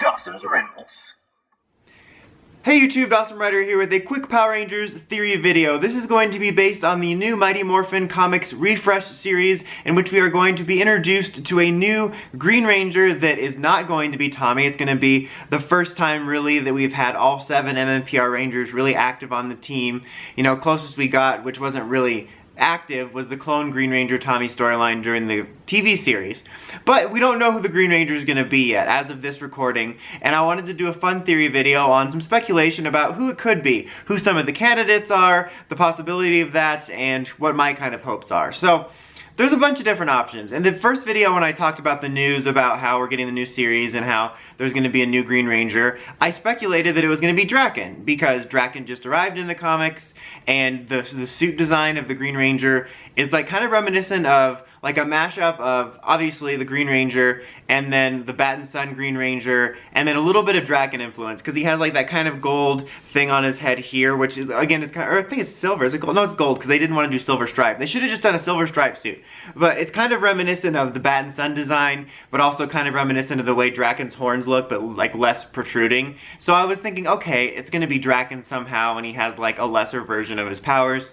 Dawson's Rambles. Hey YouTube, Dawson Ryder here with a quick Power Rangers theory video. This is going to be based on the new Mighty Morphin Comics Refresh series, in which we are going to be introduced to a new Green Ranger that is not going to be Tommy. It's going to be the first time really that we've had all 7 mmpr Rangers really active on the team. You know, closest we got, which wasn't really active, was the clone Green Ranger Tommy storyline during the TV series. But we don't know who the Green Ranger is going to be yet as of this recording, and I wanted to do a fun theory video on some speculation about who it could be, who some of the candidates are, the possibility of that, and what my kind of hopes are. So there's a bunch of different options. In the first video when I talked about the news about how we're getting the new series and how there's going to be a new Green Ranger, I speculated that it was going to be Draken, because Draken just arrived in the comics, and the suit design of the Green Ranger is like kind of reminiscent of like a mashup of obviously the Green Ranger and then the Bat and Sun Green Ranger and then a little bit of Draken influence, because he has like that kind of gold thing on his head here, which is, again, it's kind of, or I think it's silver. Is it gold? No, it's gold, because they didn't want to do silver stripe. They should have just done a silver stripe suit. But it's kind of reminiscent of the Bat and Sun design, but also kind of reminiscent of the way Draken's horns look, but like less protruding. So I was thinking, okay, it's going to be Draken somehow, and he has like a lesser version of his powers.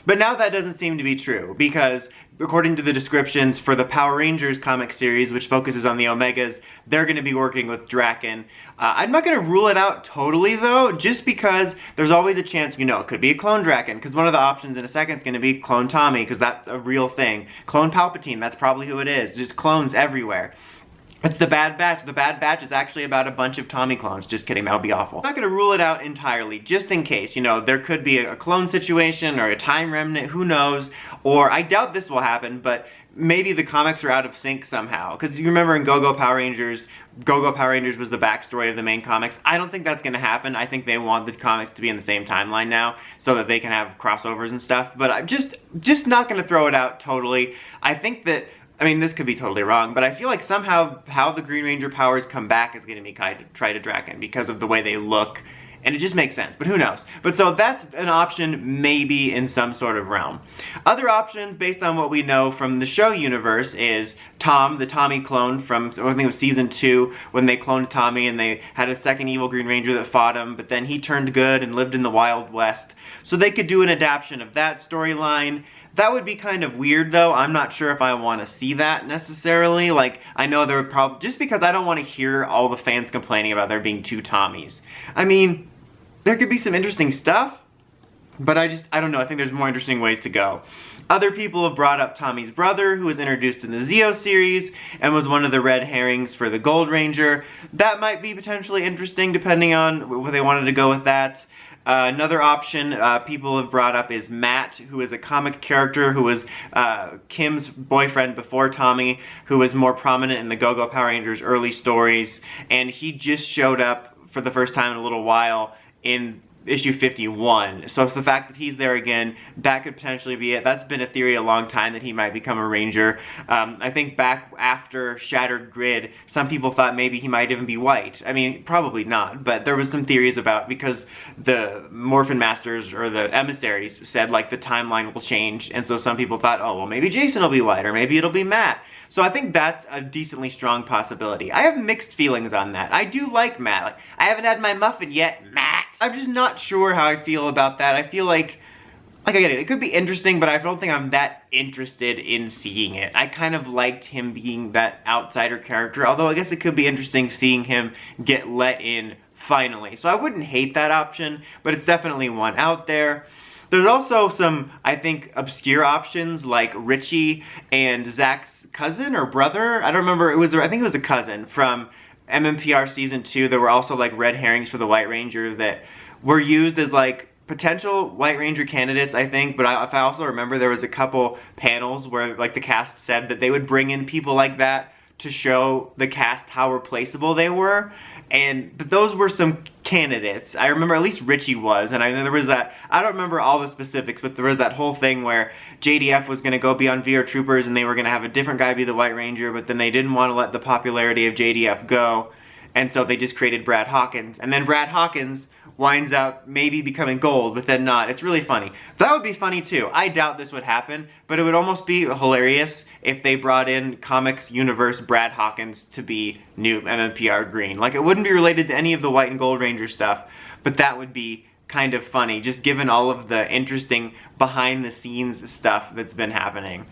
But now that doesn't seem to be true, because according to the descriptions for the Power Rangers comic series, which focuses on the Omegas, they're going to be working with Draken. I'm not going to rule it out totally, though, just because there's always a chance, you know, it could be a clone Draken, because one of the options in a second is going to be clone Tommy, because that's a real thing. Clone Palpatine, that's probably who it is. Just clones everywhere. It's the Bad Batch. The Bad Batch is actually about a bunch of Tommy clones. Just kidding, that would be awful. I'm not going to rule it out entirely, just in case. You know, there could be a clone situation or a time remnant, who knows. Or, I doubt this will happen, but maybe the comics are out of sync somehow. Because you remember in Go-Go Power Rangers was the backstory of the main comics. I don't think that's going to happen. I think they want the comics to be in the same timeline now, so that they can have crossovers and stuff. But I'm just not going to throw it out totally. I think that, I mean, this could be totally wrong, but I feel like somehow how the Green Ranger powers come back is going to be tried to Draken because of the way they look, and it just makes sense, but who knows. But so that's an option maybe in some sort of realm. Other options based on what we know from the show universe is Tom, the Tommy clone from, I think it was season 2, when they cloned Tommy and they had a second evil Green Ranger that fought him, but then he turned good and lived in the Wild West. So they could do an adaptation of that storyline. That would be kind of weird, though. I'm not sure if I want to see that necessarily. Like, I know there would probably, just because I don't want to hear all the fans complaining about there being 2 Tommies. I mean, there could be some interesting stuff, but I don't know. I think there's more interesting ways to go. Other people have brought up Tommy's brother, who was introduced in the Zeo series and was one of the red herrings for the Gold Ranger. That might be potentially interesting, depending on where they wanted to go with that. Another option people have brought up is Matt, who is a comic character who was Kim's boyfriend before Tommy, who was more prominent in the Go-Go Power Rangers early stories, and he just showed up for the first time in a little while in issue 51. So it's the fact that he's there again, that could potentially be it. That's been a theory a long time, that he might become a Ranger. I think back after Shattered Grid, some people thought maybe he might even be white. I mean, probably not, but there was some theories about, because the Morphin Masters, or the emissaries, said like the timeline will change, and so some people thought, oh, well, maybe Jason will be white, or maybe it'll be Matt. So I think that's a decently strong possibility. I have mixed feelings on that. I do like Matt. Like, I haven't had my muffin yet, Matt. I'm just not sure how I feel about that. I feel like I get it. It could be interesting, but I don't think I'm that interested in seeing it. I kind of liked him being that outsider character, although I guess it could be interesting seeing him get let in finally. So I wouldn't hate that option, but it's definitely one out there. There's also some, I think, obscure options like Richie and Zach's cousin or brother. I don't remember. I think it was a cousin from mmpr season 2. There were also like red herrings for the White Ranger that were used as like potential White Ranger candidates, I think. But if I also remember, there was a couple panels where like the cast said that they would bring in people like that to show the cast how replaceable they were. But those were some candidates. I remember at least Richie was, and I know there was that, I don't remember all the specifics, but there was that whole thing where JDF was going to go be on VR Troopers, and they were going to have a different guy be the White Ranger, but then they didn't want to let the popularity of JDF go, And so they just created Brad Hawkins. And then Brad Hawkins winds up maybe becoming gold, but then not. It's really funny. That would be funny too. I doubt this would happen, but it would almost be hilarious if they brought in comics universe Brad Hawkins to be new MMPR green. Like, it wouldn't be related to any of the White and Gold Ranger stuff, but that would be kind of funny, just given all of the interesting behind the scenes stuff that's been happening.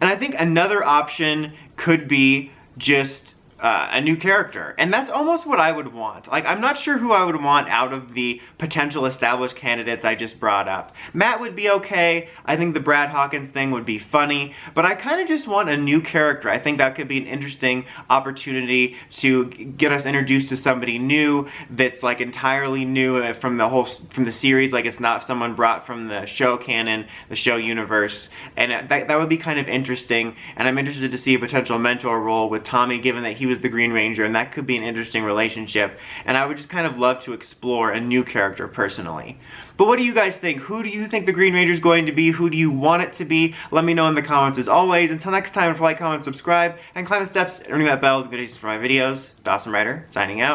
And I think another option could be just a new character, and that's almost what I would want. Like, I'm not sure who I would want out of the potential established candidates I just brought up. Matt would be okay. I think the Brad Hawkins thing would be funny, but I kind of just want a new character. I think that could be an interesting opportunity to get us introduced to somebody new that's like entirely new from the series. Like, it's not someone brought from the show canon, the show universe, and that would be kind of interesting. And I'm interested to see a potential mentor role with Tommy, given that he was the Green Ranger, and that could be an interesting relationship. And I would just kind of love to explore a new character personally. But what do you guys think? Who do you think the Green Ranger is going to be? Who do you want it to be? Let me know in the comments as always. Until next time, like, comment, subscribe, and climb the steps and ring that bell to get notifications for my videos. Dawson Ryder, signing out.